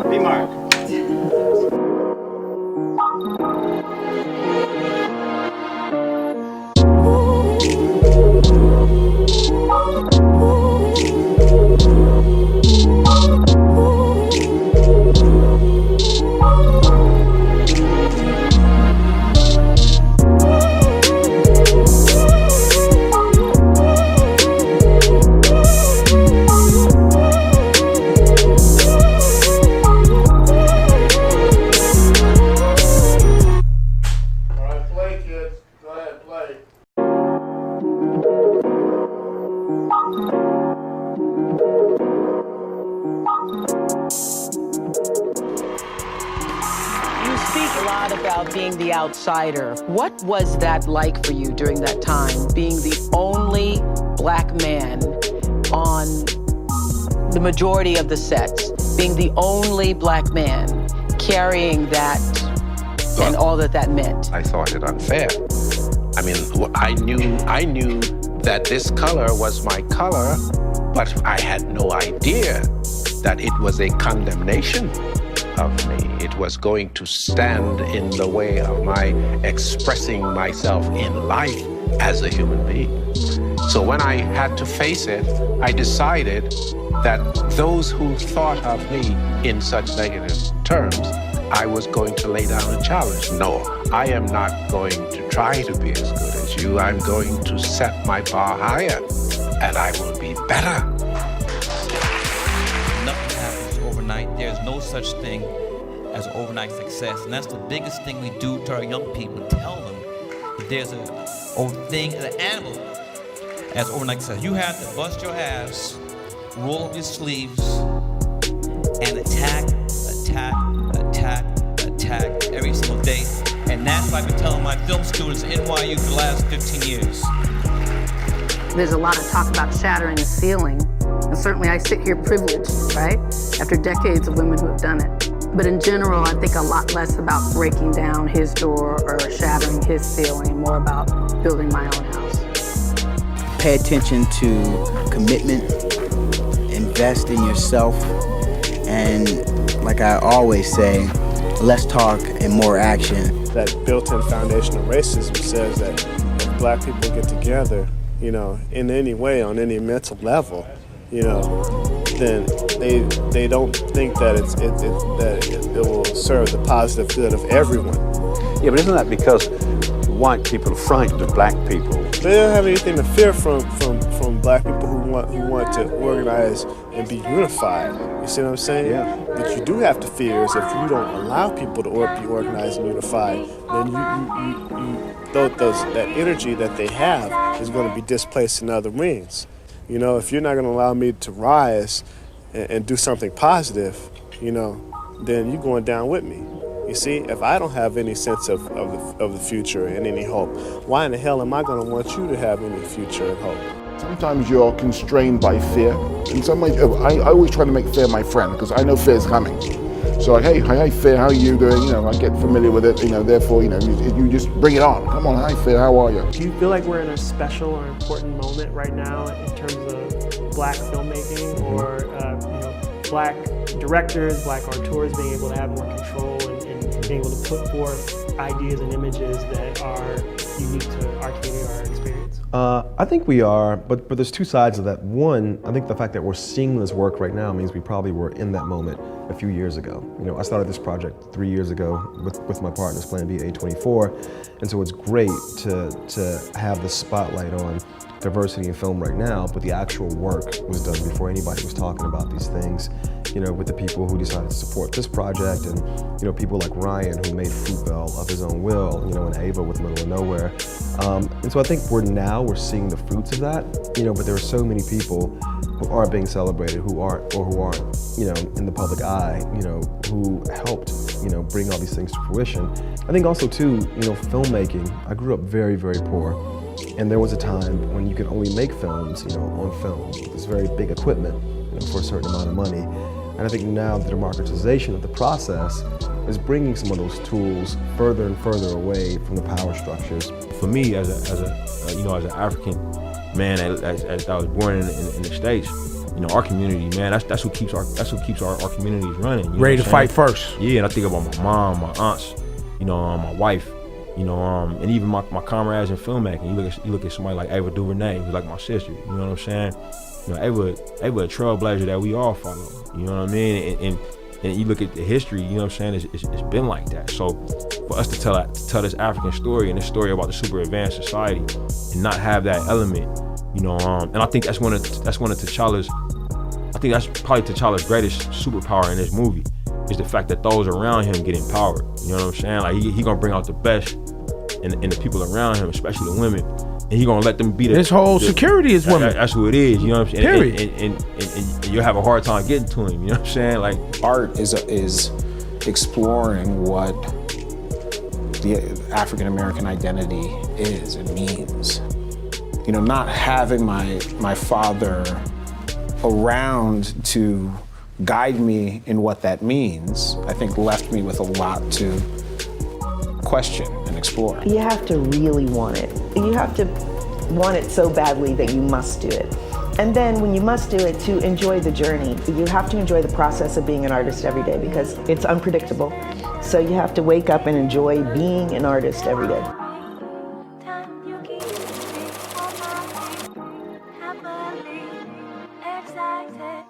Remark. About being the outsider. What was that like for you during that time, being the only black man on the majority of the sets, being the only black man carrying that and all that that meant? I thought it unfair. I mean, I knew that this color was my color, but I had no idea that it was a condemnation of me. It was going to stand in the way of my expressing myself in life as a human being. So when I had to face it, I decided that those who thought of me in such negative terms, I was going to lay down a challenge. No, I am not going to try to be as good as you. I'm going to set my bar higher, and I will be better. Nothing happens overnight. There's no such thing as overnight success. And that's the biggest thing we do to our young people, tell them that there's a thing, an animal as overnight success. You have to bust your ass, roll up your sleeves, and attack every single day. And that's what I've been telling my film students at NYU for the last 15 years. There's a lot of talk about shattering the ceiling. And certainly I sit here privileged, right? After decades of women who have done it. But in general, I think a lot less about breaking down his door or shattering his ceiling, more about building my own house. Pay attention to commitment, invest in yourself, and like I always say, less talk and more action. That built-in foundation of racism says that if black people get together, you know, in any way, on any mental level, you know, then they don't think that it will serve the positive good of everyone. Yeah, but isn't that because white people are frightened of black people? They don't have anything to fear from black people who want to organize and be unified. You see what I'm saying? Yeah. What you do have to fear is if you don't allow people to be organized and unified, then that energy that they have is going to be displaced in other means. You know, if you're not going to allow me to rise and do something positive, you know, then you're going down with me. You see, if I don't have any sense of the future and any hope, why in the hell am I going to want you to have any future and hope? Sometimes you're constrained by fear. In some ways, I always try to make fear my friend because I know fear is coming. So like, hey, hi fear, how are you doing? You know, I get familiar with it. You know, therefore, you know, you just bring it on. Come on, hi fear, how are you? Do you feel like we're in a special or important moment right now in terms of black filmmaking or you know, black directors, black auteurs being able to have more control and being able to put forth ideas and images that are unique to our community or our experience? I think we are, but there's two sides of that. One, I think the fact that we're seeing this work right now means we probably were in that moment a few years ago. You know, I started this project 3 years ago with my partners, Plan B, A24, and so it's great to have the spotlight on diversity in film right now, but the actual work was done before anybody was talking about these things, you know, with the people who decided to support this project and, you know, people like Ryan who made Fruitvale of his own will, you know, and Ava with Middle of Nowhere. And so I think we're seeing the fruits of that, you know, but there are so many people who aren't being celebrated, who aren't, you know, in the public eye, you know, who helped, you know, bring all these things to fruition. I think also too, you know, filmmaking, I grew up very, very poor. And there was a time when you could only make films, you know, on film with this very big equipment, you know, for a certain amount of money. And I think now the democratization of the process is bringing some of those tools further and further away from the power structures. For me, as an African man, as I was born in the States, you know, our community, man, that's what keeps our communities running. You know Ready what to I'm saying? fight first. Yeah, and I think about my mom, my aunts, you know, my wife, you know, and even my comrades in filmmaking. You look at somebody like Ava DuVernay, who's like my sister. You know what I'm saying? You know, Ava a trailblazer that we all follow. You know what I mean? And you look at the history. You know what I'm saying? It's been like that. So for us to tell this African story and this story about the super advanced society and not have that element, you know, and I think that's one of T'Challa's. I think that's probably T'Challa's greatest superpower in this movie, is the fact that those around him get empowered. You know what I'm saying? Like he gonna bring out the best in the people around him, especially the women, and he gonna let them be His whole security is women. That's who it is. You know what I'm saying? Period. And you'll have a hard time getting to him. You know what I'm saying? Like art is exploring what the African American identity is and means. You know, not having my father around to guide me in what that means, I think left me with a lot to question and explore. You have to really want it. You have to want it so badly that you must do it. And then when you must do it, to enjoy the journey. You have to enjoy the process of being an artist every day because it's unpredictable. So you have to wake up and enjoy being an artist every day. Excited.